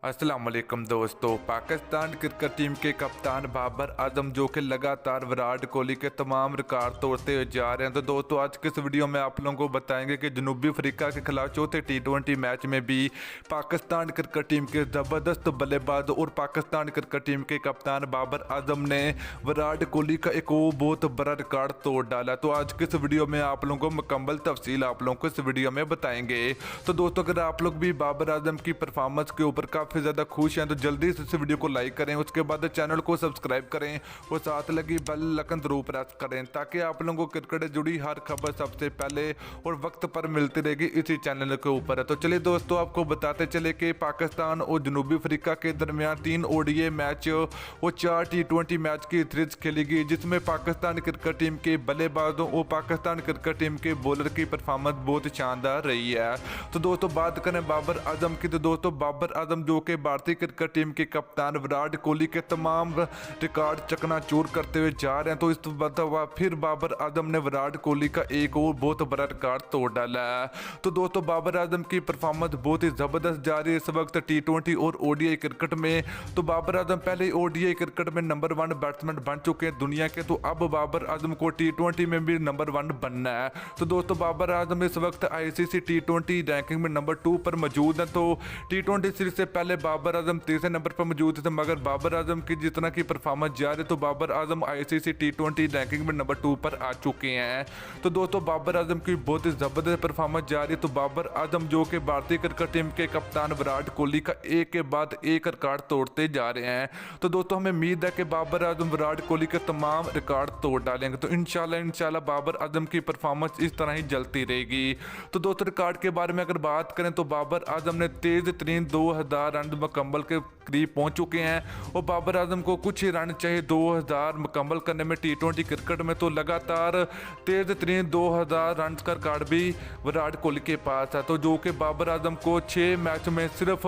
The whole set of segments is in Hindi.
अस्सलाम वालेकुम दोस्तों। पाकिस्तान क्रिकेट टीम के कप्तान बाबर आजम जो कि लगातार विराट कोहली के तमाम रिकॉर्ड तोड़ते हुए जा रहे हैं। तो दोस्तों आज के इस वीडियो में आप लोगों को बताएंगे कि जनूबी अफ्रीका के खिलाफ चौथे टी20 मैच में भी पाकिस्तान क्रिकेट टीम के ज़बरदस्त बल्लेबाज और पाकिस्तान क्रिकेट टीम के कप्तान बाबर आजम ने विराट कोहली का एक और बहुत बड़ा रिकॉर्ड तोड़ डाला। तो आज के इस वीडियो में आप लोगों को मुकम्मल तफसील आप लोगों को इस वीडियो में बताएंगे। तो दोस्तों अगर आप लोग भी बाबर आजम की परफॉर्मेंस के ऊपर काफ़ी ज़्यादा खुश हैं तो जल्दी से इस वीडियो को लाइक करें, उसके बाद चैनल को सब्सक्राइब करें और साथ लगी बेल आइकन जरूर प्रेस करें ताकि आप लोगों को क्रिकेट से जुड़ी हर खबर सबसे पहले और वक्त पर मिलती रहेगी इसी चैनल के ऊपर। तो चलिए दोस्तों आपको बताते चले कि पाकिस्तान और जनूबी अफ्रीका के दरमियान 3 ODI मैच और 4 टी20 मैच की सीरीज खेली गई, जिसमें पाकिस्तान क्रिकेट टीम के बल्लेबाजों और पाकिस्तान क्रिकेट टीम के बॉलर की परफॉर्मेंस बहुत शानदार रही है। तो दोस्तों बात करें बाबर आजम की, तो दोस्तों बाबर आजम जो कि भारतीय क्रिकेट टीम के कप्तान विराट कोहली के तमाम रिकॉर्ड चकनाचूर करते हुए जा रहे हैं। तो इस बार फिर बाबर आजम ने विराट कोहली का एक और बहुत बड़ा रिकॉर्ड तोड़ डाला है। तो दोस्तों बाबर आजम की परफॉर्मेंस बहुत ही ज़बरदस्त जा रही है इस वक्त टी20 और ODI क्रिकेट में। तो बाबर आजम पहले ODI क्रिकेट में नंबर 1 बैट्समैन बन चुके हैं दुनिया के, तो अब बाबर आजम को टी20 में भी नंबर 1 बनना है। तो दोस्तों बाबर आजम इस वक्त ICC टी20 रैंकिंग में नंबर 2 पर मौजूद है। तो टी20 सीरीज से पहले बाबर आजम तीसरे नंबर पर मौजूद थे, मगर बाबर आजम की जितना की परफॉर्मेंस जा रही है तो बाबर आजम ICC टी20 रैंकिंग में नंबर 2 पर आ चुके हैं। तो दोस्तों बाबर आजम की बहुत ही ज़बरदस्त परफॉर्मेंस जा रही है। तो बाबर आजम जो कि भारतीय क्रिकेट टीम के कप्तान विराट कोहली का एक के बाद एक रिकॉर्ड तोड़ते जा रहे हैं। तो दोस्तों हमें उम्मीद है कि बाबर आजम विराट कोहली के तमाम रिकॉर्ड तोड़ डालेंगे। तो इंशाल्लाह बाबर आजम की परफॉर्मेंस इस तरह ही चलती रहेगी। तो दोस्तों रिकॉर्ड के बारे में अगर बात करें तो बाबर आजम ने तेज तरीन 2000 रन मुकम्मल के करीब पहुंच चुके हैं और बाबर आजम को कुछ ही रन चाहिए 2000 मुकम्मल करने में टी20 क्रिकेट में। तो लगातार तेज तरीन 2000 रन का रिकॉर्ड भी विराट कोहली के पास है। तो जो कि बाबर आजम को 6 मैच में सिर्फ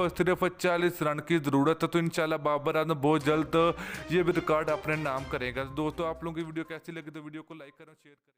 40 रन की ज़रूरत है। तो इंशाल्लाह बाबर आजम बहुत जल्द ये भी रिकॉर्ड अपने नाम करेगा। दोस्तों आप लोगों की वीडियो कैसी लगी तो वीडियो को लाइक करें, शेयर करें।